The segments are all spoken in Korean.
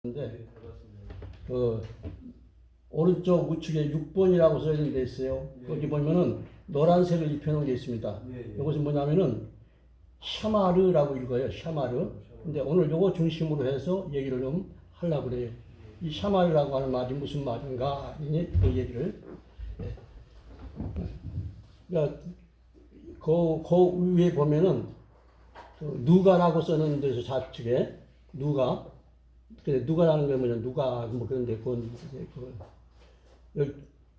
근데 그 오른쪽 우측에 6번이라고 써 있는 데 있어요. 거기 보면은 노란색을 입혀놓은 게 있습니다. 이것은 뭐냐면은 샤마르라고 읽어요. 샤마르. 근데 오늘 요거 중심으로 해서 얘기를 좀 하려고 그래요. 이 샤마르라고 하는 말이 무슨 말인가 그 얘기를. 그러니까 그 위에 보면은 누가라고 써놓은 데서 좌측에 누가. 근데 누가라는 게 뭐냐, 누가, 뭐 그런데, 그건,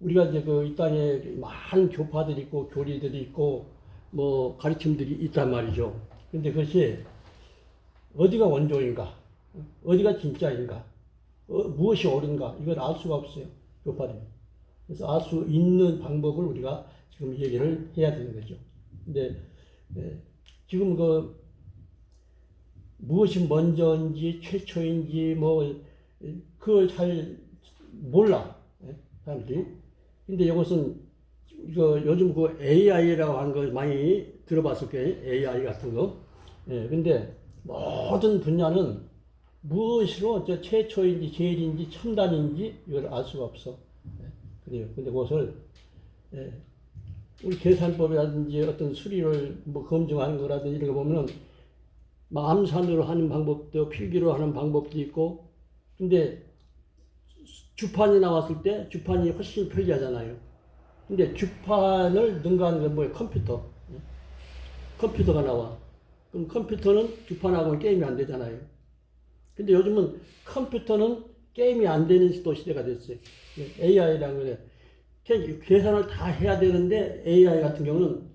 우리가 이제 이 땅에 많은 교파들이 있고, 교리들이 있고, 뭐, 가르침들이 있단 말이죠. 근데 그것이 어디가 원조인가, 어디가 진짜인가, 무엇이 옳은가, 이걸 알 수가 없어요. 교파들이. 그래서 알 수 있는 방법을 우리가 지금 얘기를 해야 되는 거죠. 근데, 지금 무엇이 먼저인지 최초인지 뭐 그걸 잘 몰라 사람들이. 근데 이것은 요즘 AI라고 하는 거 많이 들어봤을 거예요. AI 같은 거. 근데 모든 분야는 무엇으로 최초인지 제일인지 첨단인지 이걸 알 수가 없어. 그래요. 근데 그것을 우리 계산법이라든지 어떤 수리를 뭐 검증하는 거라든지 이런 거 보면은 암산으로 하는 방법도 필기로 하는 방법도 있고. 근데 주판이 나왔을 때 주판이 훨씬 편리하잖아요. 근데 주판을 능가하는 건 뭐예요? 컴퓨터. 컴퓨터가 나와. 그럼 컴퓨터는 주판하고는 게임이 안 되잖아요. 근데 요즘은 컴퓨터는 게임이 안 되는 또 시대가 됐어요. AI라는 거는 계산을 다 해야 되는데 AI 같은 경우는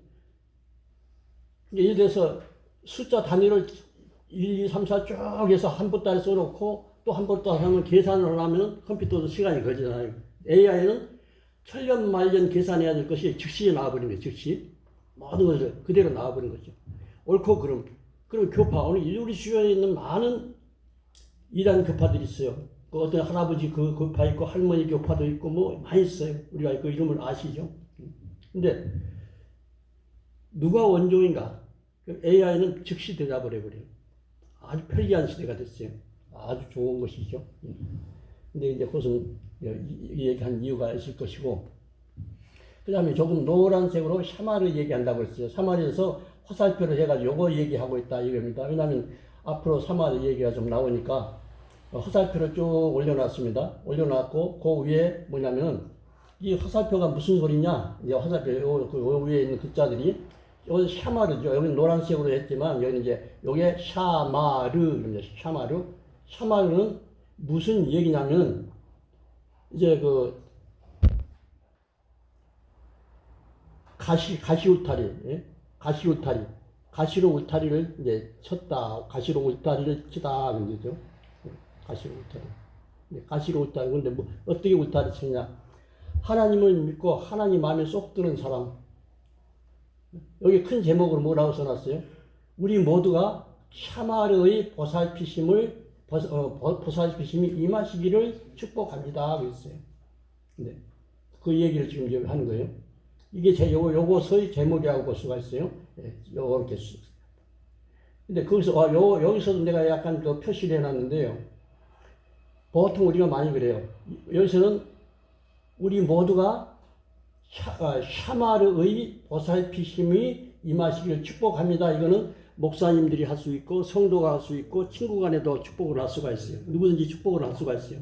예를 들어서 숫자 단위를 1, 2, 3, 4 쭉 해서 한 보따리 써놓고 또 한 보따리 하면 계산을 하면 컴퓨터도 시간이 걸리잖아요. AI는 천년만년 계산해야 될 것이 즉시 나와버린 거예요. 즉시. 모든 것을 그대로 나와버린 거죠. 옳고 그름. 그럼 교파. 오늘 우리 주변에 있는 많은 이단 교파들이 있어요. 어떤 할아버지 그 교파 있고 할머니 교파도 있고 뭐 많이 있어요. 우리가 그 이름을 아시죠? 근데 누가 원조인가? AI는 즉시 대답을 해버려요. 아주 편리한 시대가 됐어요. 아주 좋은 것이죠. 근데 이제 그것은 얘기한 이유가 있을 것이고, 그 다음에 조금 노란색으로 샤마를 얘기한다고 했어요. 샤마리에서 화살표를 해가지고 요거 얘기하고 있다 이겁니다. 왜냐하면 앞으로 샤마리 얘기가 좀 나오니까 화살표를 쭉 올려놨습니다. 올려놨고 그 위에 뭐냐면은 이 화살표가 무슨 소리냐? 이제 화살표 요 위에 있는 글자들이 여기 샤마르죠. 여기 노란색으로 했지만 여기 이제 요게 샤마르입니다. 샤마르. 샤마르는 무슨 얘기냐면 이제 가시 울타리, 예? 가시 울타리, 가시로 울타리를 이제 쳤다, 가시로 울타리를 치다 그런 거죠. 가시로 울타리. 가시로 울타리. 근데 뭐 어떻게 울타리 치냐? 하나님을 믿고 하나님 마음에 쏙 드는 사람. 여기 큰 제목으로 뭐라고 써놨어요? 우리 모두가 샤마르의 보살피심이 임하시기를 축복합니다. 그랬어요. 네. 그 얘기를 지금 하는 거예요. 이게 요것의 제목이라고 볼 수가 있어요. 네, 요렇게. 근데 거기서, 여기서도 내가 약간 표시를 해놨는데요. 보통 우리가 많이 그래요. 여기서는 우리 모두가 샤마르의 보살피심이 임하시기를 축복합니다. 이거는 목사님들이 할 수 있고 성도가 할 수 있고 친구 간에도 축복을 할 수가 있어요. 누구든지 축복을 할 수가 있어요.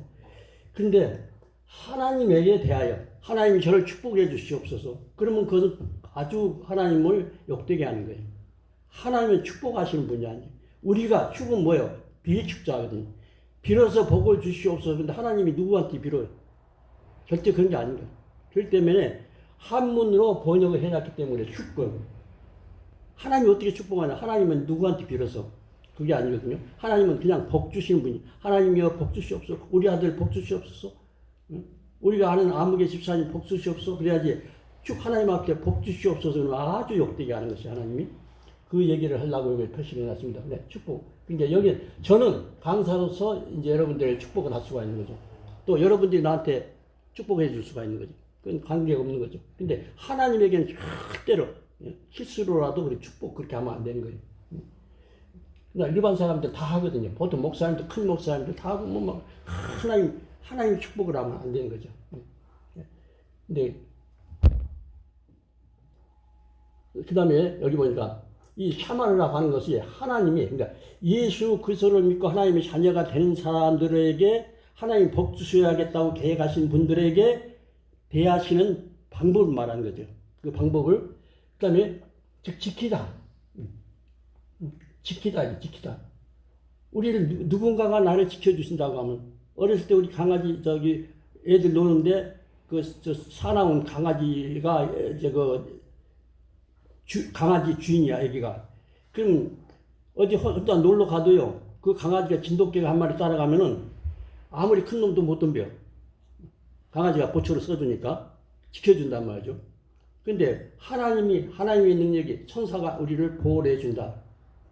그런데 하나님에게 대하여 하나님이 저를 축복해 주시옵소서. 그러면 그것은 아주 하나님을 욕되게 하는 거예요. 하나님은 축복하시는 분이 아니에요. 우리가 축은 뭐예요? 비축자거든요. 빌어서 복을 주시옵소서. 근데 하나님이 누구한테 빌어요? 절대 그런 게 아닌 거예요. 그렇기 때문에 한문으로 번역을 해놨기 때문에 축권. 하나님이 어떻게 축복하냐? 하나님은 누구한테 빌어서. 그게 아니거든요. 하나님은 그냥 복 주시는 분이. 하나님이여 복 주시옵소서. 우리 아들 복 주시옵소서. 응? 우리가 아는 아무개 집사님 복 주시옵소서. 그래야지 하나님 앞에 복 주시옵소서는 아주 욕되게 하는 것이 하나님이. 그 얘기를 하려고 여기 표시를 해놨습니다. 네, 축복. 그러니까 여기 저는 강사로서 이제 여러분들의 축복을 할 수가 있는 거죠. 또 여러분들이 나한테 축복해 줄 수가 있는 거죠. 그건 관계가 없는 거죠. 근데 하나님에게는 절대로 실수로라도 우리 축복 그렇게 하면 안 되는 거예요. 그러니까 일반 사람들 다 하거든요. 보통 목사님들, 큰 목사님들 다 하고, 막, 하나님 축복을 하면 안 되는 거죠. 근데, 그 다음에 여기 보니까, 이 샤마르라고 하는 것이 하나님이, 그러니까 예수 그리스도를 믿고 하나님의 자녀가 되는 사람들에게 하나님 복 주셔야겠다고 계획하신 분들에게 대하시는 방법을 말하는 거죠. 그 방법을, 그 다음에, 즉, 지키다. 지키다. 우리를 누군가가 나를 지켜주신다고 하면, 어렸을 때 우리 강아지, 애들 노는데, 사나운 강아지가, 강아지 주인이야, 애기가. 그럼, 어디 혼자 놀러 가도요, 그 강아지가 진돗개가 한 마리 따라가면은, 아무리 큰 놈도 못 덤벼. 강아지가 보초를 써주니까, 지켜준단 말이죠. 근데, 하나님의 능력이, 천사가 우리를 보호를 해준다.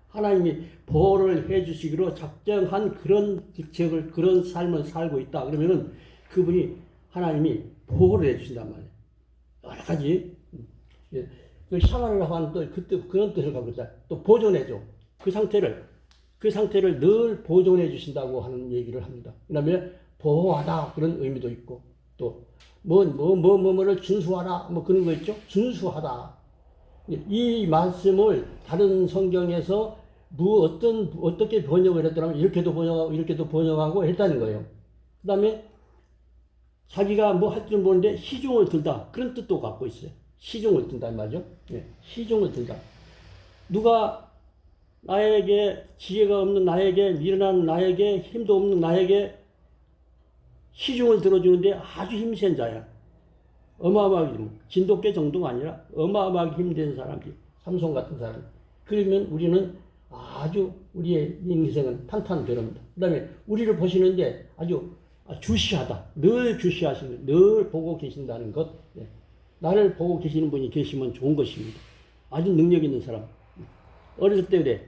하나님이 보호를 해주시기로 작정한 그런 직책을, 그런 삶을 살고 있다. 그러면은 그분이 하나님이 보호를 해주신단 말이에요. 여러 가지. 그 샤마르라고 하는 또 그때 그런 뜻을 갖고 있다. 또 보존해줘. 그 상태를 늘 보존해 주신다고 하는 얘기를 합니다. 그 다음에 보호하다. 그런 의미도 있고. 또, 뭐를 준수하라. 뭐 그런 거 있죠? 준수하다. 이 말씀을 다른 성경에서 어떻게 번역을 했더라면 이렇게도 번역하고 했다는 거예요. 그 다음에 자기가 뭐 할 줄 모르는데 시중을 들다. 그런 뜻도 갖고 있어요. 시중을 든다는 말이죠. 네, 시중을 들다. 누가 나에게 지혜가 없는 나에게 미련한 나에게 힘도 없는 나에게 시중을 들어주는데 아주 힘센 자야. 어마어마하게 진돗개 정도가 아니라 어마어마하게 힘든 사람이 삼손 같은 사람. 그러면 우리는 아주 우리의 인생은 탄탄되랍니다. 그 다음에 우리를 보시는데 아주 주시하다. 늘 주시하시는, 늘 보고 계신다는 것. 네. 나를 보고 계시는 분이 계시면 좋은 것입니다. 아주 능력 있는 사람. 어렸을 때 그래.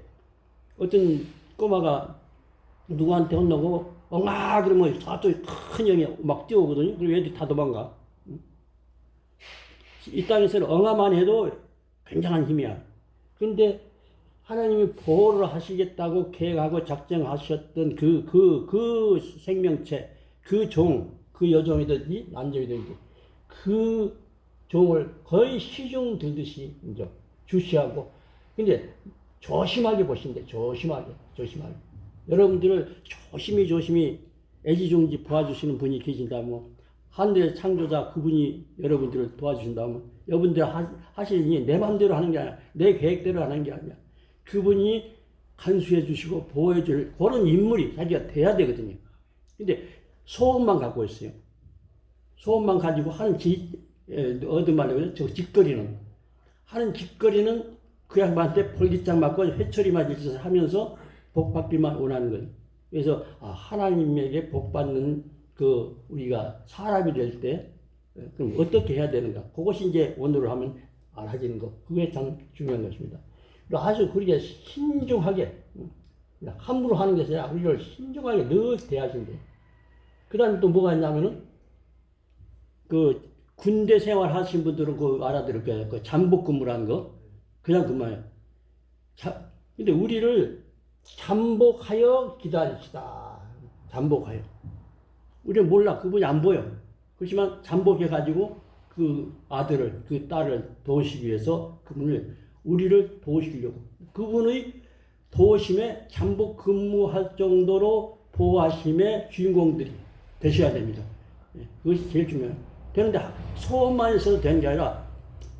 어떤 꼬마가 누구한테 혼나고 엉아 그러면 저쪽에 큰 형이 막 뛰어오거든요. 그리고 애들이 다 도망가. 이 땅에서는 엉아만 해도 굉장한 힘이야. 그런데 하나님이 보호를 하시겠다고 계획하고 작정하셨던 그 생명체, 그 여종이든지 남종이든지 그 종을 거의 시중 들듯이 이제 주시하고, 근데 조심하게 보신대. 조심하게. 여러분들을 조심히 애지중지 도와주시는 분이 계신다면, 하늘의 창조자 그분이 여러분들을 도와주신다면, 여러분들 하시니 내 마음대로 하는 게 아니라, 내 계획대로 하는 게 아니라, 그분이 간수해 주시고 보호해 줄 그런 인물이 자기가 돼야 되거든요. 근데 소원만 갖고 있어요. 소원만 가지고 하는 얻은 말로 짓거리는 그 양반한테 볼기장 맞고 회초리 맞을 짓을 하면서 복 받기만 원하는 거예요. 그래서 하나님에게 복 받는 우리가 사람이 될 때 그럼 어떻게 해야 되는가? 그것이 이제 오늘을 하면 알아지는 거. 그게 참 중요한 것입니다. 아주 그렇게 신중하게, 함부로 하는 것이 아니라 우리를 신중하게 늘 대하신대. 그 다음에 또 뭐가 있냐면은, 군대 생활 하신 분들은 알아들을 거예요. 잠복 근무라는 거. 그냥 그만이에요. 근데 우리를 잠복하여 기다립시다. 잠복하여. 우리는 몰라. 그분이 안 보여. 그렇지만 잠복해가지고 그 아들을, 그 딸을 도우시기 위해서 우리를 도우시려고. 그분의 도우심에 잠복 근무할 정도로 보호하심의 주인공들이 되셔야 됩니다. 그것이 제일 중요해요. 그런데 소원만 있어도 되는 게 아니라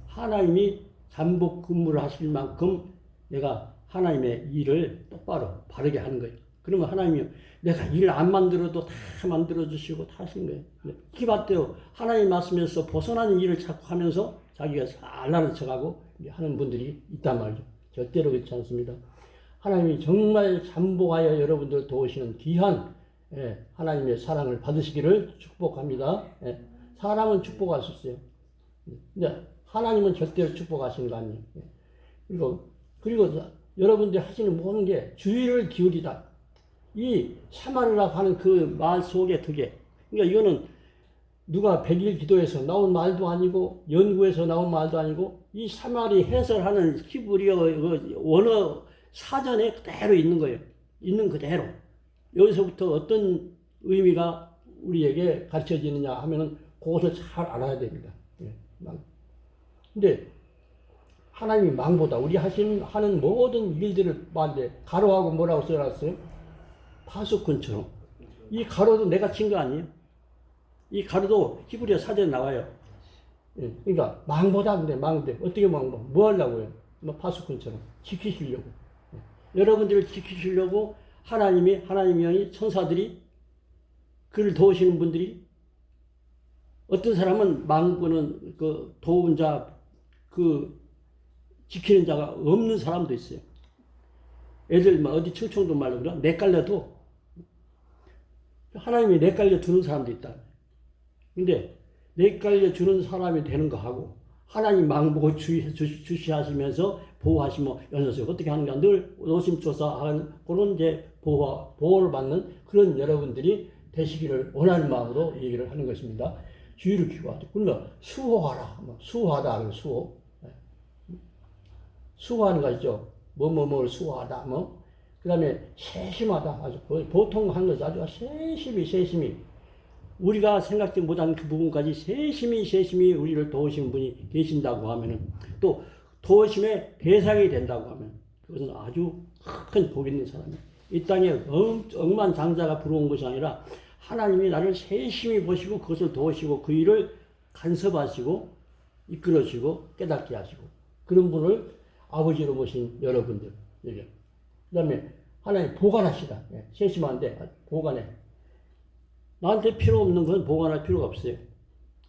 하나님이 잠복 근무를 하실 만큼 내가 하나님의 일을 똑바로 바르게 하는 거예요. 그러면 하나님이 내가 일 안 만들어도 다 만들어주시고 다 하신 거예요. 기밭대요. 하나님 말씀에서 벗어나는 일을 자꾸 하면서 자기가 잘 나는 척하고 하는 분들이 있단 말이죠. 절대로 그렇지 않습니다. 하나님이 정말 잠복하여 여러분들 도우시는 귀한 하나님의 사랑을 받으시기를 축복합니다. 사람은 축복할 수 있어요. 근데 하나님은 절대로 축복하시는 거 아니에요. 그리고 여러분들이 하시는 모든 게 주의를 기울이다. 이 샤마르라고 하는 그 말 속에 그게, 그러니까 이거는 누가 100일 기도에서 나온 말도 아니고 연구에서 나온 말도 아니고 이 샤마리 해설하는 히브리어 원어 사전에 그대로 있는 거예요. 있는 그대로. 여기서부터 어떤 의미가 우리에게 가르쳐지느냐 하면은 그것을 잘 알아야 됩니다. 예, 근데 하나님이 망보다 우리 하는 모든 일들을 봤는데 가로하고 뭐라고 써놨어요? 파수꾼처럼. 이 가로도 내가 친 거 아니에요? 이 가로도 히브리어 사전에 나와요. 예, 그러니까 망보다 근데 망인데 어떻게 망보? 뭐 하려고요? 뭐 파수꾼처럼 지키시려고. 예. 여러분들을 지키시려고 하나님이 천사들이 그를 도우시는 분들이 어떤 사람은 망보는 그 도운 자 그 지키는 자가 없는 사람도 있어요. 애들 막 어디 충청도 말로 그래 내깔려도 하나님이 내깔려 두는 사람도 있다. 근데 내깔려 주는 사람이 되는 거 하고 하나님 망보고 주시하시면서 보호하시며 연소서 어떻게 하는가 늘 노심초사하는 그런 이제 보호를 받는 그런 여러분들이 되시기를 원하는 마음으로 얘기를 하는 것입니다. 주의를 기구하다. 그러면 수호하라. 수호하다 하는 수호. 수호하는 거 있죠. 뭐를 수호하다. 그 다음에 세심하다. 아주 보통 하는 것이 아주 세심히. 우리가 생각지 못한 그 부분까지 세심히 우리를 도우시는 분이 계신다고 하면은 또 도우심의 대상이 된다고 하면 그것은 아주 큰 복 있는 사람이에요. 이 땅에 억만장자가 부러운 것이 아니라 하나님이 나를 세심히 보시고 그것을 도우시고 그 일을 간섭하시고 이끌어주시고 깨닫게 하시고 그런 분을 아버지로 모신 여러분들. 그 다음에 하나님 보관하시다. 세심한데 보관해. 나한테 필요 없는 건 보관할 필요가 없어요.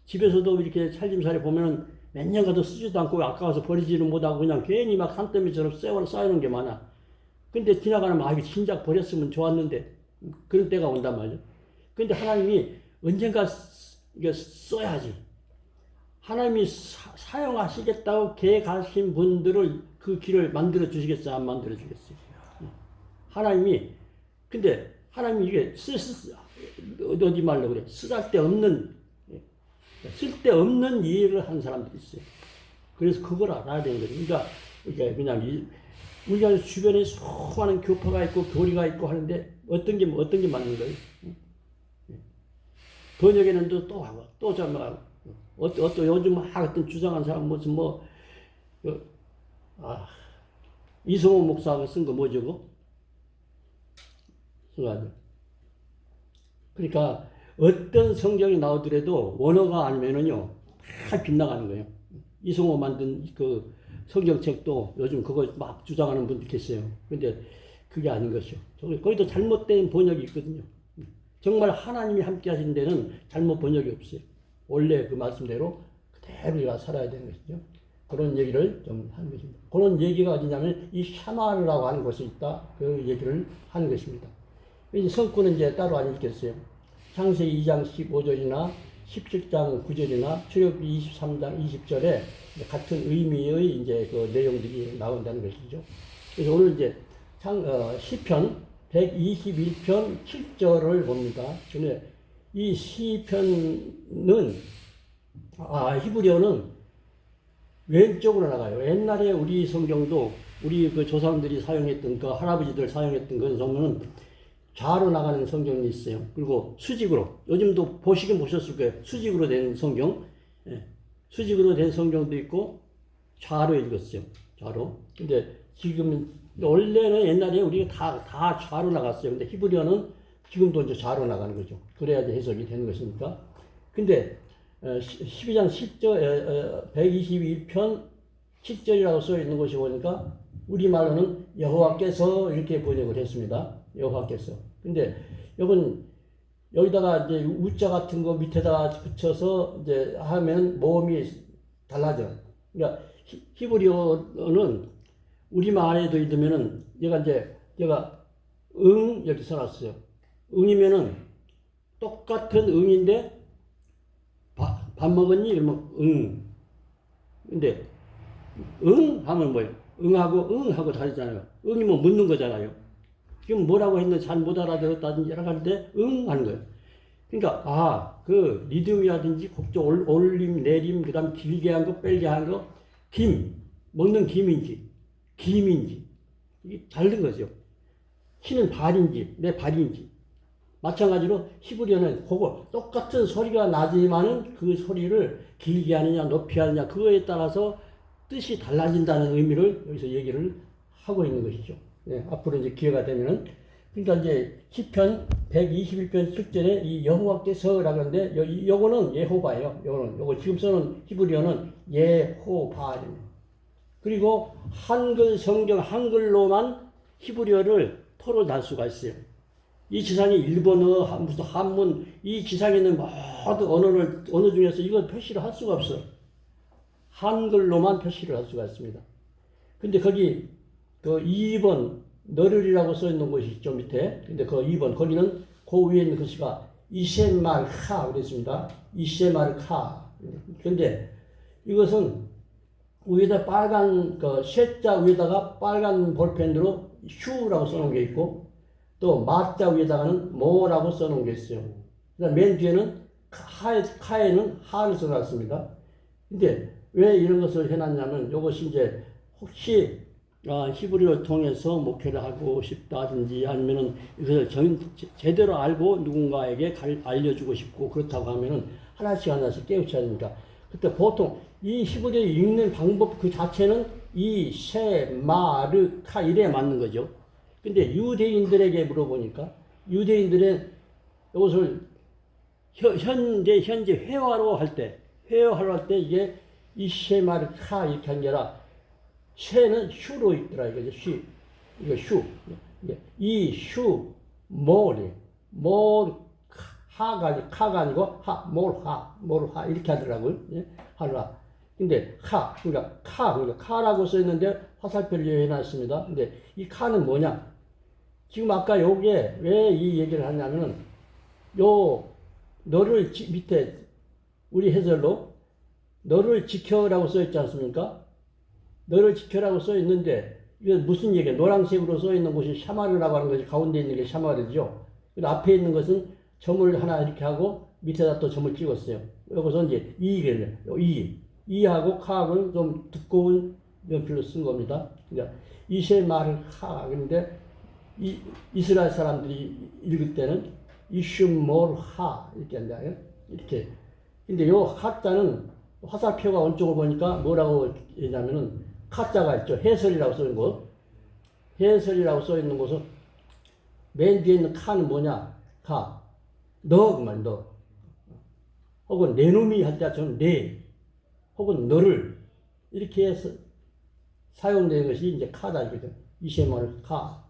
집에서도 이렇게 살림살이 보면은 몇 년 가도 쓰지도 않고 아까워서 버리지는 못하고 그냥 괜히 막 산더미처럼 쌓여놓은 게 많아. 근데 지나가는 이거 진작 버렸으면 좋았는데 그런 때가 온단 말이죠. 근데 하나님이 언젠가 이게 써야지. 하나님이 사용하시겠다고 계획하신 분들을 그 길을 만들어 주시겠어요? 안 만들어 주겠어요? 하나님이 근데 하나님이 이게 어디 말로 그래? 쓸데없는 일을 한 사람들이 있어요. 그래서 그걸 알아야 되는 거죠. 그러니까 이게 그냥 우리가 주변에 수많은 교파가 있고 교리가 있고 하는데 어떤 게 맞는 거예요? 번역에는 또 하고 또 잘못하고 어떤 요즘 어떤 주장한 사람 무슨 이성호 목사가 쓴 거 뭐죠? 그거? 그러니까 어떤 성경이 나오더라도 원어가 아니면은요 다 빗나가는 거예요. 이성호 만든 그 성경책도 요즘 그거 막 주장하는 분들 계세요. 근데 그게 아닌 것이요. 거기도 잘못된 번역이 있거든요. 정말 하나님이 함께 하신 데는 잘못 번역이 없어요. 원래 그 말씀대로 그대로 우리가 살아야 되는 것이죠. 그런 얘기를 좀 하는 것입니다. 그런 얘기가 어디냐면 이 샤마르라고 하는 곳이 있다. 그 얘기를 하는 것입니다. 이 성구는 이제 따로 안 읽겠어요. 창세기 2장 15절이나 17장 9절이나 출애굽기 23장 20절에 같은 의미의 이제 그 내용들이 나온다는 것이죠. 그래서 오늘 이제 시편 121편 7절을 봅니다. 근데 이 시편은 히브리어는 왼쪽으로 나가요. 옛날에 우리 성경도 우리 그 조상들이 사용했던 그 할아버지들 사용했던 그 성경은 좌로 나가는 성경이 있어요. 그리고 수직으로 요즘도 보시긴 보셨을 거예요. 수직으로 된 성경, 수직으로 된 성경도 있고 좌로 읽었어요. 좌로. 근데 지금은 원래는 옛날에 우리가 다 좌로 나갔어요. 근데 히브리어는 지금도 이제 좌로 나가는 거죠. 그래야지 해석이 되는 것이니까. 근데 12장 10절 121편 7절이라고 써 있는 것이 보니까 우리말로는 여호와께서 이렇게 번역을 했습니다. 여호와께서. 근데 여기다가 이제 우자 같은 거 밑에다가 붙여서 이제 하면 모음이 달라져. 그러니까 히브리어는 우리말에도 있으면은 얘가 이렇게 써놨어요. 응이면은 똑같은 응인데 밥 먹었니? 이러면 근데 하면 뭐예요? 응하고 다르잖아요. 응이면 묻는 거잖아요. 지금 뭐라고 했는데 잘 못 알아들었다든지 하는 데 하는 거예요. 그러니까 그 리듬이라든지 곡조 올림 내림 그다음 길게 한 거 뺄게 한 거 먹는 김인지 이게 다른 거죠. 키는 발인지 내 발인지. 마찬가지로 히브리어는 그거 똑같은 소리가 나지만은 그 소리를 길게 하느냐 높이 하느냐 그거에 따라서 뜻이 달라진다는 의미를 여기서 얘기를 하고 있는 것이죠. 네, 앞으로 이제 기회가 되면은 그러니까 이제 시편 121편 7절에 이 여호와께서라고 하는데 요거는 예호바예요. 요거 지금 쓰는 히브리어는 예호바입니다. 그리고 한글 성경 한글로만 히브리어를 토를 달 수가 있어요. 이 지상에 일본어, 무슨 한문, 이 지상에 있는 모든 언어 중에서 이걸 표시를 할 수가 없어. 한글로만 표시를 할 수가 있습니다. 근데 거기 그 2번 너를이라고 써 있는 곳이 있죠, 밑에. 근데 그 2번 거기는 그 위에 있는 글씨가 이세말카 그랬습니다. 이세말카. 근데 이것은 위에다 빨간 그 쇠자 위에다가 빨간 볼펜으로 휴라고 써놓은 게 있고 또 마자 위에다가는 모라고 써놓은 게 있어요. 그다음 맨 뒤에는 카에는 하를 써놨습니다. 근데 왜 이런 것을 해놨냐면 이것이 이제 혹시 히브리어를 통해서 목회를 하고 싶다든지 아니면은 이것을 제대로 알고 누군가에게 알려주고 싶고 그렇다고 하면은 하나씩 깨우쳐야 됩니다. 그때 보통 이 히브리어 읽는 방법 그 자체는 이 세마르카 이래 맞는 거죠. 근데 유대인들에게 물어보니까 유대인들의 이것을 현재 회화로 할 때 이게 이 세마르카 이렇게 한 게 아니라 쇠는 슈로 있더라 이거죠. 이거 슈. 이 슈 몰이 카가 아니고 몰하 이렇게 하더라고요. 예? 하라. 근데 그러니까 카라고 써 있는데 화살표를 해놨습니다. 근데 이 카는 뭐냐? 지금 아까 요게 왜 이 얘기를 하냐면은 너를 밑에 우리 해설로 너를 지켜라고 써 있지 않습니까? 너를 지켜라고 써 있는데 이건 무슨 얘기야? 노란색으로 써 있는 곳이 샤마르라고 하는 것이 가운데 있는 게 샤마르죠. 그리고 앞에 있는 것은 점을 하나 이렇게 하고 밑에다 또 점을 찍었어요. 여기서 이제 이겠네. 이하고 카하고는 좀 두꺼운 연필로 쓴 겁니다. 그러니까 이세마르 카. 그런데 이스라엘 사람들이 읽을 때는 이슈몰하 이렇게 한다요. 이렇게. 근데 요 하자는 화살표가 원쪽을 보니까 뭐라고 했냐면은 카자가 있죠. 해설이라고 써 있는 곳. 해설이라고 써 있는 곳은 맨 뒤에 있는 카는 뭐냐? 너 그만 너. 혹은 내 놈이 할 때처럼 내. 혹은 너를 이렇게 해서 사용되는 것이 이제 카다 이거죠. 이세마르 카.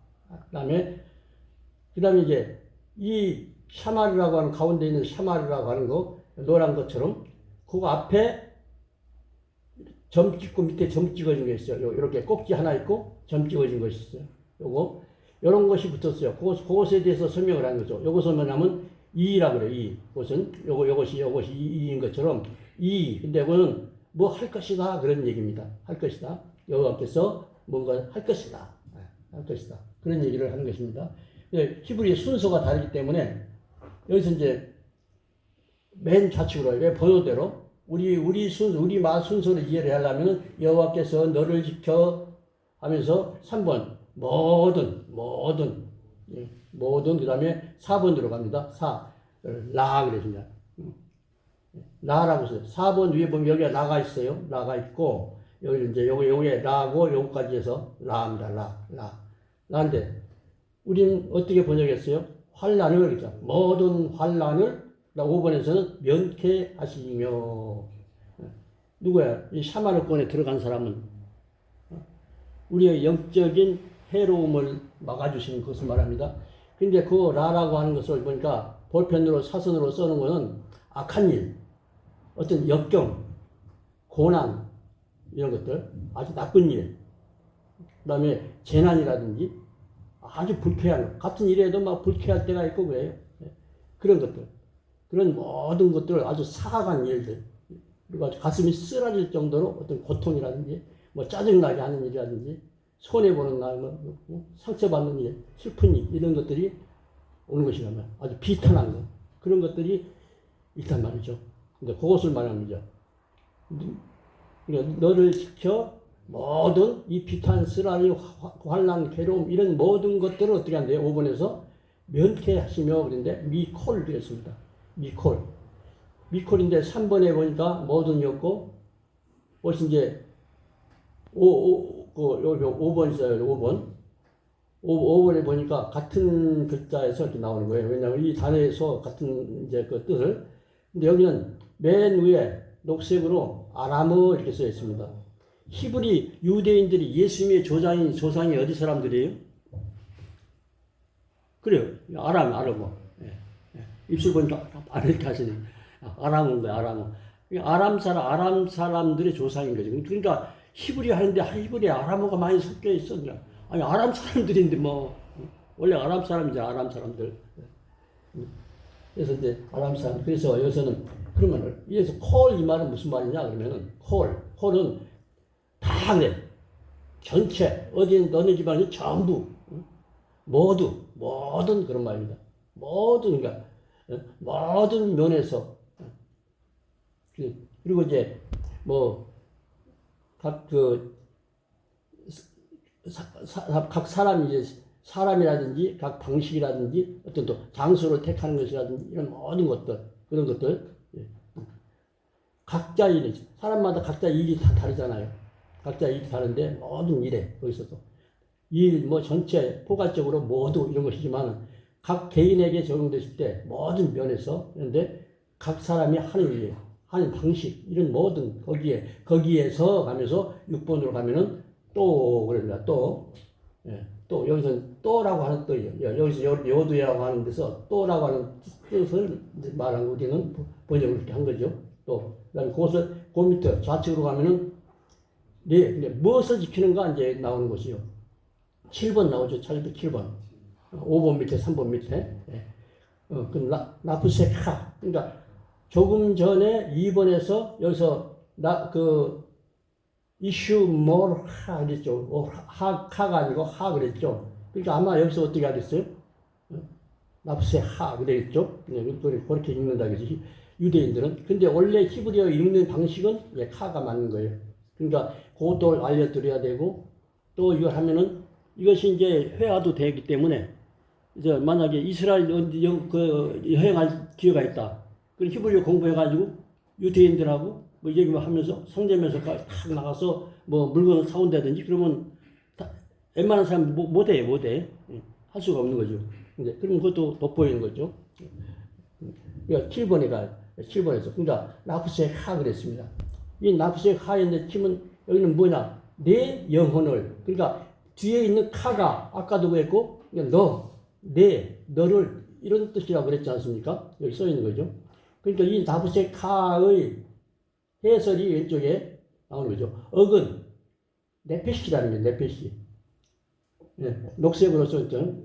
그다음에 이제 이 샤마르라고 하는 가운데 있는 샤마르라고 하는 거 노란 것처럼 그거 앞에 점 찍고 밑에 점 찍어진 게 있어요. 이렇게 꼭지 하나 있고 점 찍어진 것이 있어요. 요런 것이 붙었어요. 그것에 대해서 설명을 하는 거죠. 요것은 뭐냐면 이라고 그래요. 그것은 요것이 이인 것처럼 근데 이거는 뭐 할 것이다 그런 얘기입니다. 할 것이다. 여호와께서 뭔가 할 것이다. 그런 얘기를 하는 것입니다. 히브리의 순서가 다르기 때문에 여기서 이제 맨 좌측으로 왜 번호대로 우리 순서를 이해를 하려면 여호와께서 너를 지켜 하면서 3번 모든 그다음에 4번으로 갑니다. 라 그랬습니다. 라라고 써요. 4번 위에 보면 여기가 라가 있어요. 라가 있고 여기 이제 요게 라고 요거까지 해서 라입니다. 라인데 우리는 어떻게 번역했어요? 환난을 그랬죠. 모든 환난을 5번에서는 면케하시며 누구야? 이 샤마르권에 들어간 사람은 우리의 영적인 해로움을 막아주시는 것을 말합니다. 근데 그 라라고 하는 것을 보니까 볼펜으로 사선으로 써는 것은 악한 일, 어떤 역경, 고난 이런 것들, 아주 나쁜 일, 그 다음에 재난이라든지 아주 불쾌한 같은 일에도 막 불쾌할 때가 있고 그래요. 그런 것들, 그런 모든 것들을 아주 사악한 일들, 그리고 아주 가슴이 쓰라릴 정도로 어떤 고통이라든지 뭐 짜증나게 하는 일이라든지 손해보는 날, 상처받는 일, 슬픈 일 이런 것들이 오는 것이라면 아주 비탄한 것 그런 것들이 있단 말이죠. 근데 그것을 말합니다. 그러니까 너를 지켜 모든 이 비탄, 쓰라리, 환란, 괴로움 이런 모든 것들을 어떻게 한대요? 5번에서 면케하시며 그런데 미콜 되었습니다. 미콜. 미콜인데 3번에 보니까 모든이었고 혹시 이제 5번 있어요. 5번. 5번에 보니까 같은 글자에서 이렇게 나오는 거예요. 왜냐하면 이 단어에서 같은 이제 그 뜻을. 근데 여기는 맨 위에 녹색으로 아람어 이렇게 써 있습니다. 히브리 유대인들이 예수님의 조상이 어디 사람들이에요? 그래요. 아람어. 예, 예. 입술 보니까 안 이렇게 하시네. 아람어인 거야, 아람어. 아람 사람들의 조상인 거죠. 그러니까 히브리 하는데 히브리에 아람어가 많이 섞여 있어. 그냥. 아니, 아람 사람들인데 뭐, 원래 아람 사람이잖아, 아람 사람들. 그래서 이제 아람 사람, 그래서 여기서는 그러면은, 여기서 콜 이 말은 무슨 말이냐, 그러면은, 콜은 다 그래. 전체, 어느 집안이 전부, 모든 그런 말입니다. 그러니까, 모든 면에서. 그리고 이제, 뭐, 각 사람이 이제 사람이라든지 각 방식이라든지 어떤 또 장소를 택하는 것이라든지 이런 모든 것들, 그런 것들. 각자 일이, 사람마다 각자 일이 다 다르잖아요. 각자 일이 다른데 모든 일에, 거기서도. 일, 뭐 전체, 포괄적으로 모두 이런 것이지만 각 개인에게 적용됐을 때 모든 면에서, 그런데 각 사람이 하는 일, 하는 방식, 이런 모든 거기에서 가면서 6번으로 가면은 또, 그럽니다. 또. 예, 또, 여기서는 또라고 하는 뜻이에요. 여기서 요두라고 하는 데서 또라고 하는 뜻을 말한 거 우리는 번역을 이렇게 한 거죠. 또. 그 다음에 그 밑에 좌측으로 가면은, 네, 무엇을 지키는가 이제 나오는 것이요. 7번 나오죠. 7번. 5번 밑에, 3번 밑에. 예. 그 나프세카. 그러니까 조금 전에 2번에서 여기서 이슈 하 그랬죠. 카가 아니고 하 그랬죠. 그러니까 아마 여기서 어떻게 하겠어요? 나프세 하 그랬죠. 그렇게 읽는다 그러지. 유대인들은. 근데 원래 히브리어 읽는 방식은 카가 맞는 거예요. 그러니까 그것도 알려드려야 되고 또 이걸 하면은 이것이 이제 회화도 되기 때문에 이제 만약에 이스라엘 여행할 기회가 있다. 그럼 히브리어 공부해가지고 유대인들하고 뭐 얘기 하면서 상대면서 탁 나가서 뭐 물건을 사온다든지 그러면 웬만한 사람 못해. 할 수가 없는 거죠. 근데 그럼 그것도 돋보이는 거죠. 그러니까 7번에서 그러니까 나프세 하 그랬습니다. 이 나프세 하인데 팀은 여기는 뭐냐? 내 영혼을, 그러니까 뒤에 있는 카가 아까도 그랬고 너를 이런 뜻이라고 그랬지 않습니까? 여기 써 있는 거죠. 그러니까 이 나프세 카의 해설이 왼쪽에 나오는 거죠. 억은 네페시라는 거예요. 네페시. 네, 녹색으로 써있죠.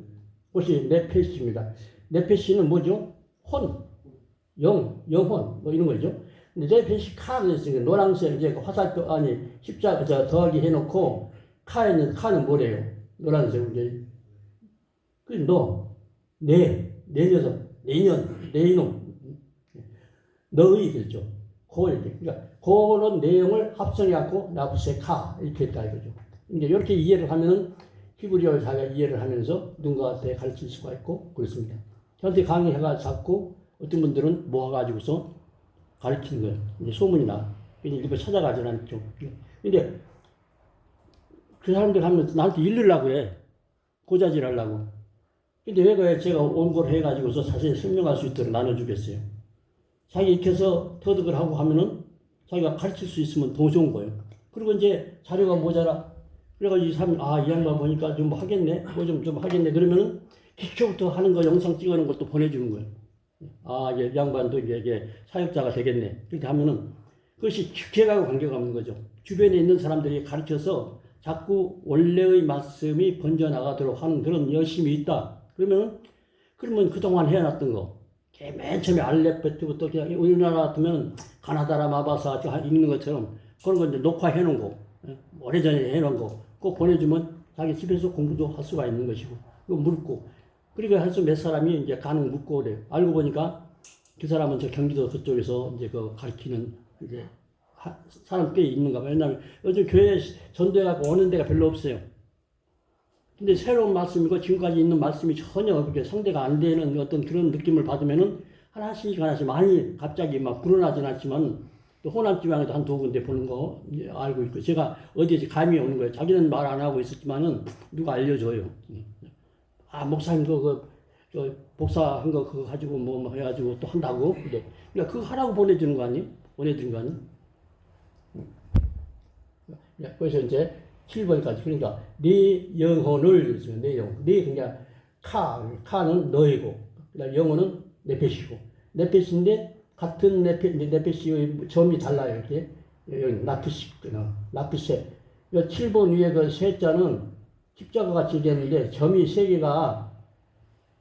혹시 네페시입니다. 네페시는 뭐죠? 영혼, 뭐 이런 거죠. 근데 네페시 카 그랬으니까 노란색 이제 화살표 십자가 더하기 해놓고 카는 뭐래요? 노란색 이제 내 녀석, 내 이놈, 너의 그랬죠. 그러니까 그런 내용을 합성해갖고 나부세카 이렇게 했다 이거죠. 이제 이렇게 이해를 하면은 히브리어를 자기가 이해를 하면서 누군가한테 가르칠 수가 있고 그렇습니다. 저한테 강의해가 자꾸 어떤 분들은 모아가지고서 가르치는 거예요. 이제 소문이 나. 일부 찾아가진 않죠. 근데 그 사람들 하면 나한테 읽으려고 그래. 고자질 하려고. 근데 왜 제가 원고를 해가지고서 자세히 설명할 수 있도록 나눠주겠어요. 자기 익혀서 터득을 하고 하면은 자기가 가르칠 수 있으면 더 좋은 거예요. 그리고 이제 자료가 모자라. 그래가지고 이 양반 보니까 좀 하겠네. 좀 하겠네. 그러면은 기초부터 하는 거 영상 찍어놓은 것도 보내주는 거예요. 이 양반도 이게 사역자가 되겠네. 그렇게 하면은 그것이 기획하고 관계가 없는 거죠. 주변에 있는 사람들이 가르쳐서 자꾸 원래의 말씀이 번져나가도록 하는 그런 열심이 있다. 그러면 그동안 해놨던 거. 맨 처음에 알렙베트부터 그냥 우리나라 같으면 가나다라 마바사 읽는 것처럼 그런 거 이제 녹화해 놓은 거. 오래전에 해 놓은 거. 꼭 보내주면 자기 집에서 공부도 할 수가 있는 것이고. 그거 묻고. 그러니까 해서 몇 사람이 이제 가는 묻고 그래요. 알고 보니까 그 사람은 저 경기도 그쪽에서 이제 그 가르치는 이제 사람 꽤 있는가 봐요. 왜냐하면 요즘 교회 전도해갖고 오는 데가 별로 없어요. 근데 새로운 말씀이고 지금까지 있는 말씀이 전혀 그렇게 상대가 안 되는 어떤 그런 느낌을 받으면은 하나씩 많이 갑자기 막 불어나진 않지만 또 호남 지방에도 한 두 군데 보는 거 알고 있고 제가 어디에 감이 오는 거예요. 자기는 말 안 하고 있었지만은 누가 알려줘요. 아 목사님 저 복사한 거 그거 가지고 뭐 해가지고 또 한다고. 그러니까 그거 하라고 보내주는 거 아니에요? 보내드린 거 아니에요? 그래서 이제 7번까지 그러니까 네 영혼을 내 영혼 네 그러니까 카는 너이고 그다음 영혼은 네페시고 네페시인데 같은 네페시의 점이 달라요. 이렇게 여기 나피세 7번 위에 그 쇠자는 십자가 같이 되는데 점이 세 개가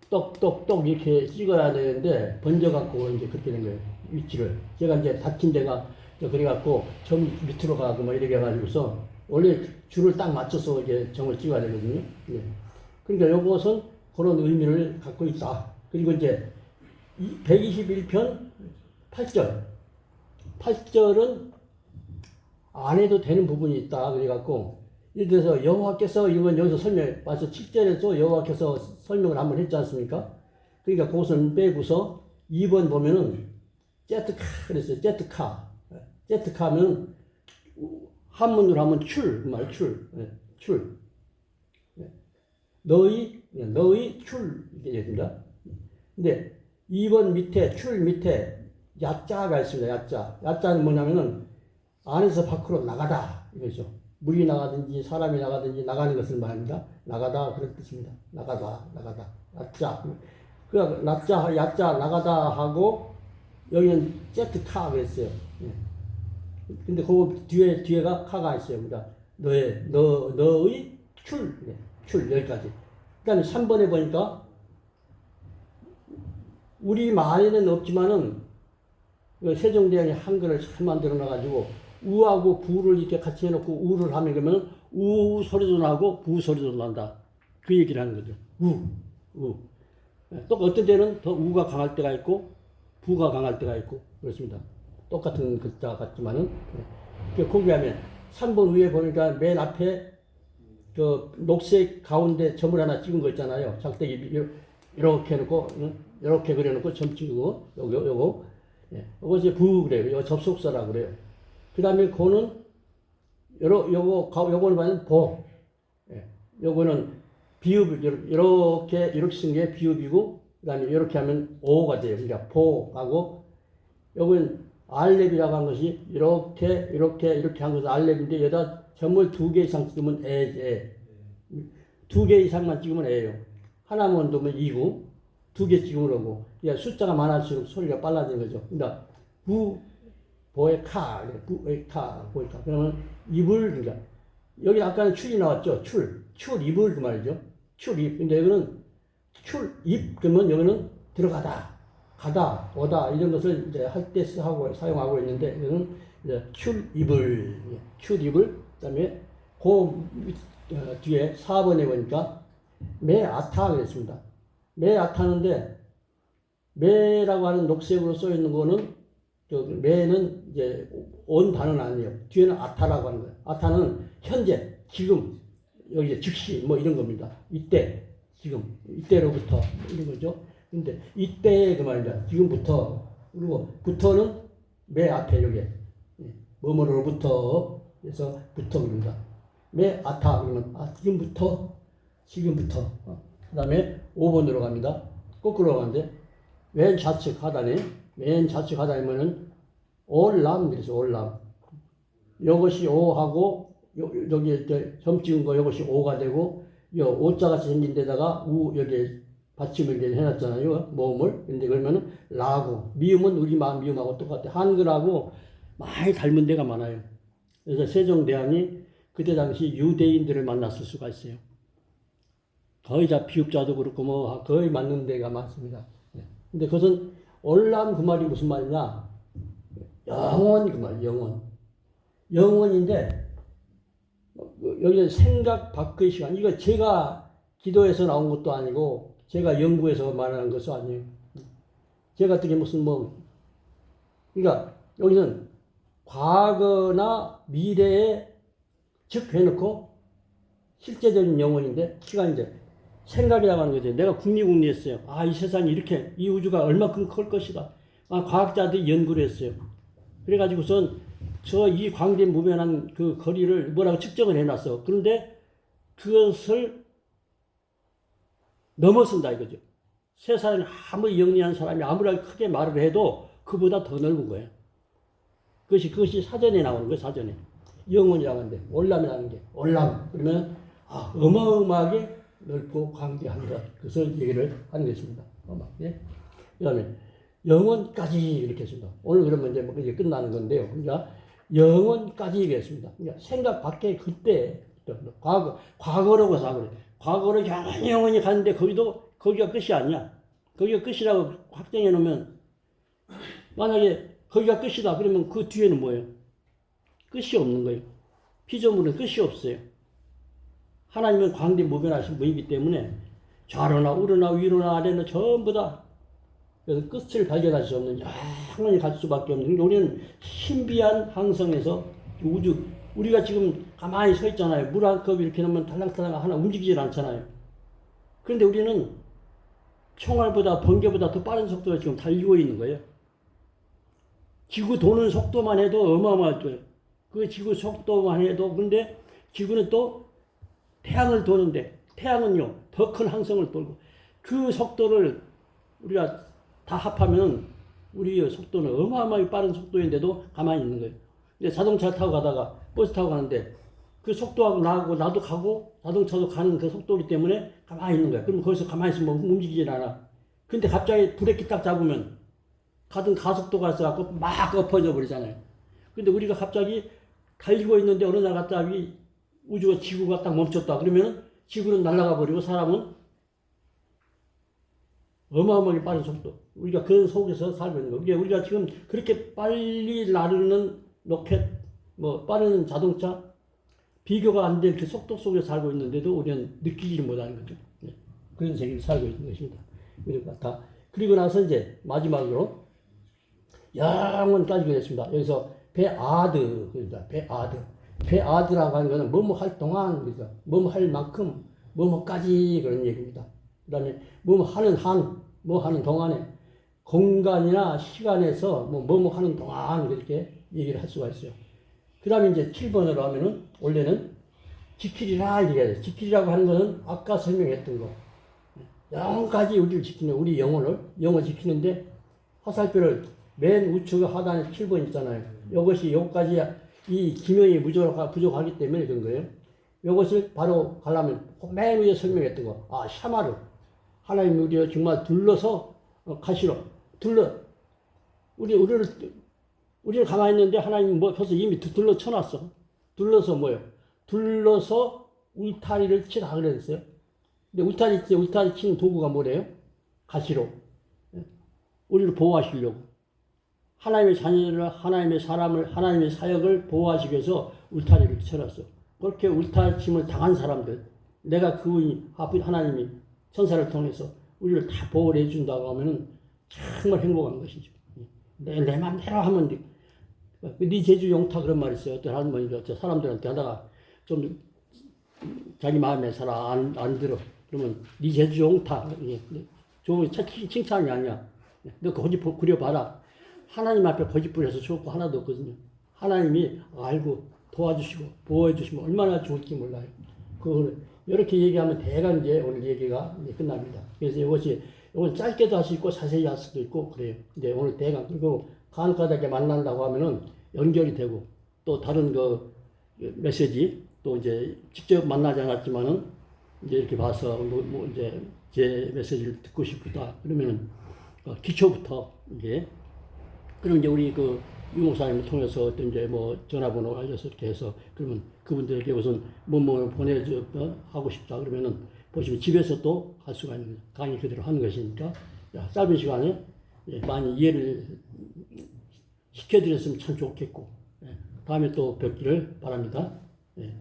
똑똑똑 이렇게 찍어야 되는데 번져갖고 이제 그렇게 된 거예요. 위치를 제가 이제 닫힌 데가 그래갖고 점 밑으로 가고 뭐 이렇게 해가지고서 원래 줄을 딱 맞춰서 이게 점을 찍어야 되거든요. 예. 그러니까 요것은 그런 의미를 갖고 있다. 그리고 이제 121편 8절. 8절은 안 해도 되는 부분이 있다. 그래갖고 예를 들어서 여호와께서 이건 여기서 설명 와서 7절에서 여호와께서 설명을 한번 했지 않습니까? 그러니까 그것을 빼고서 2번 보면은 제트카 그랬어요. 제트카면 한문으로 하면 출 너희 출 이렇게 됩니다. 근데 2번 밑에 출 밑에 야자가 있습니다. 야자는 뭐냐면은 안에서 밖으로 나가다 이거죠. 물이 나가든지 사람이 나가든지 나가는 것을 말합니다. 나가다 그런 뜻입니다. 나가다 야자 야자 나가다 하고 여기는 제트카 그랬어요. 근데 그 뒤에가 카가 있어요. 그러니까 너의 출 여기까지. 그다음에 3번에 보니까 우리 말에는 없지만은 세종대왕이 한글을 잘 만들어 놔가지고 우하고 부를 이렇게 같이 해놓고 우를 하면 그러면 우 소리도 나고 부 소리도 난다. 그 얘기를 하는 거죠. 우. 또 어떤 때는 더 우가 강할 때가 있고 부가 강할 때가 있고 그렇습니다. 똑같은 글자 같지만은 거기 하면 3번 위에 보니까 맨 앞에 그 녹색 가운데 점을 하나 찍은 거 있잖아요. 작대기 이렇게 해놓고 이렇게 그려놓고 점 찍은 거 요거 이것이 부 그래요. 이거 접속사라고 그래요. 그 다음에 고는 요거를 보면 보. 요거는 비읍 이렇게 쓴 게 비읍이고 그 다음에 이렇게 하면 오가 돼요. 그러니까 보하고 요건 알렙이라고 한 것이 이렇게 한 것은 알렙인데 여기다 점을 2개 이상 찍으면 두 개 이상만 찍으면 에예요. 하나만 두면 2고 2개 찍으면 오고 그러니까 숫자가 많아질수록 소리가 빨라지는 거죠. 그러니까 보의 카 그러면 입을 그러니까 여기 아까는 출이 나왔죠. 출입을 그 말이죠. 출입. 근데 여기는 출입 그러면 여기는 들어가다. 가다, 오다 이런 것을 이제 할 때 사용하고 있는데 이거는 이제 출입을 그다음에 뒤에 4번에 보니까 메아타 그랬습니다. 메아타는데 메라고 하는 녹색으로 써 있는 거는 메는 이제 온 단어는 아니에요. 뒤에는 아타라고 하는 거예요. 아타는 현재, 지금, 여기 즉시 뭐 이런 겁니다. 이때, 지금, 이때로부터 이런 거죠. 근데 이때 그 말입니다. 지금부터 그리고 부터는 매 앞에 여기 뭐뭐로부터 그래서 부터 그럽니다. 매 아타 그러면 지금부터 그다음에 5번으로 갑니다. 거꾸로 가는데 맨 좌측 하단이면은 올람 그래서 올람 이것이 오하고 여기 이제 점 찍은 거 이것이 오가 되고 요 오자같이 생긴 데다가 우 여기 받침을 해놨잖아요. 모음을. 근데 그러면은 라고 미음은 우리 마음 미음하고 똑같아. 한글하고 많이 닮은 데가 많아요. 그래서 세종대왕이 그때 당시 유대인들을 만났을 수가 있어요. 거의 다 비읍자도 그렇고 뭐 거의 맞는 데가 많습니다. 근데 그것은 올람 그 말이 무슨 말이냐? 영원 그 말, 영원인데 여기 생각 밖의 시간. 이거 제가 기도에서 나온 것도 아니고 제가 연구해서 말하는 것도 아니에요. 제가 어떻게 무슨 그러니까 여기는 과거나 미래에 즉 해놓고 실제적인 영혼인데 시간인데 생각이라고 하는 거죠. 내가 궁리했어요. 아, 이 세상이 이렇게 이 우주가 얼마큼 클 것이다. 아, 과학자들이 연구를 했어요. 그래가지고선 저 이 광대무변한 그 거리를 뭐라고 측정을 해놨어. 그런데 그것을 넘어선다 이거죠. 세상에 아무리 영리한 사람이 아무리 크게 말을 해도 그보다 더 넓은 거예요. 그것이 사전에 나오는 거예요. 사전에. 영혼이라고 하는데 올람이라는 게 올람 그러면 아, 어마어마하게 넓고 광대한다. 그것을 얘기를 하는 것입니다. 어마어마하게. 그다음에 영혼까지 이렇게 했습니다. 오늘 그러면 이제 뭐 이제 끝나는 건데요. 그러니까 영혼까지 얘기했습니다. 그러니까 생각 밖에 그때 과거라고 해서 그래. 과거로 영원히 가는데 거기가 끝이 아니야. 거기가 끝이라고 확정해 놓으면 만약에 거기가 끝이다 그러면 그 뒤에는 뭐예요? 끝이 없는 거예요. 피조물은 끝이 없어요. 하나님은 광대무변하신 분이기 때문에 좌로나 우로나 위로나 아래나 전부 다 그래서 끝을 발견할 수 없는 영원히 갈 수밖에 없는 우리는 신비한 항성에서 우주 우리가 지금 가만히 서 있잖아요. 물 한 컵 이렇게 넣으면 달랑달랑 하나 움직이질 않잖아요. 그런데 우리는 총알보다 번개보다 더 빠른 속도로 지금 달리고 있는 거예요. 지구 도는 속도만 해도 어마어마하죠. 그 지구 속도만 해도 근데 지구는 또 태양을 도는데 태양은요 더 큰 항성을 돌고 그 속도를 우리가 다 합하면 우리의 속도는 어마어마하게 빠른 속도인데도 가만히 있는 거예요. 근데 자동차 타고 가다가 버스 타고 가는데 그 속도하고 나도 가고 자동차도 가는 그 속도이기 때문에 가만히 있는 거야. 그럼 거기서 가만히 있으면 움직이질 않아. 근데 갑자기 브레이크 딱 잡으면 가던 가속도가 있어갖고 막 엎어져 버리잖아요. 근데 우리가 갑자기 달리고 있는데 어느 날 갑자기 우주가 지구가 딱 멈췄다. 그러면 지구는 날아가 버리고 사람은 어마어마하게 빠른 속도. 우리가 그 속에서 살고 있는 거예요. 우리가 지금 그렇게 빨리 나르는 로켓, 뭐 빠른 자동차 비교가 안 될 그 속도 속에 살고 있는데도 우리는 느끼지 못하는 거죠. 네. 그런 세계를 살고 있는 것입니다. 그리고 나서 이제 마지막으로 영원까지 그랬습니다. 여기서 배아드, 그러니까 배아드. 배아드라고 하는 것은 뭐뭐 할 동안, 그러니까 뭐뭐 할 만큼, 뭐뭐까지 그런 얘기입니다. 그 다음에 뭐뭐 하는 한, 뭐 하는 동안에 공간이나 시간에서 뭐뭐 하는 동안 그렇게 얘기를 할 수가 있어요. 그 다음에 이제 7번으로 하면은 원래는 지키리라 이렇게 해요. 지키리라고 하는 것은 아까 설명했던 거. 영혼까지 우리를 지키는, 우리 영혼을 지키는데 화살표를 맨 우측 하단에 7번 있잖아요. 이것이 여기까지 이 기명이 부족하기 때문에 그런 거예요. 이것을 바로 가려면 맨 위에 설명했던 거. 아, 샤마르. 하나님 우리를 정말 둘러서 가시로. 우리를 가만히 있는데 하나님 뭐 벌써 이미 둘러 쳐놨어. 둘러서 뭐예요? 둘러서 울타리를 치라 그랬어요. 근데 울타리 치는 도구가 뭐래요? 가시로. 우리를 보호하시려고. 하나님의 자녀를, 하나님의 사람을, 하나님의 사역을 보호하시기 위해서 울타리를 쳐놨어. 그렇게 울타리 침을 당한 사람들, 내가 그분이, 하나님이 천사를 통해서 우리를 다 보호를 해준다고 하면은 정말 행복한 것이죠. 내 맘대로 하면 돼. 네 제주 용타 그런 말 있어요. 어떤 할머니가 어떤 사람들한테 하다가 좀 자기 마음에 잘 안 들어. 그러면 네 제주 용타. 좋은 칭찬이 아니야. 너 거짓 부려봐라. 하나님 앞에 거짓 부려서 좋을 거 하나도 없거든요. 하나님이 알고 도와주시고 보호해주시면 얼마나 좋을지 몰라요. 그걸 이렇게 얘기하면 대강 이제 오늘 얘기가 이제 끝납니다. 그래서 이건 짧게도 할 수 있고 자세히 할 수도 있고 그래요. 이제 오늘 대강 그리고 간과하게 만난다고 하면은 연결이 되고 또 다른 그 메시지 또 이제 직접 만나지 않았지만은 이제 이렇게 봐서 뭐 이제 제 메시지를 듣고 싶다 그러면은 기초부터 이제 그럼 이제 우리 그 유목사님을 통해서 어떤 이제 뭐 전화번호 알려서 이렇게 해서 그러면 그분들에게 우선 뭐 보내줘 하고 싶다 그러면은 보시면 집에서 또 할 수가 있는 거예요. 강의 그대로 하는 것이니까 짧은 시간에 많이 이해를 시켜드렸으면 참 좋겠고 다음에 또 뵙기를 바랍니다. 네.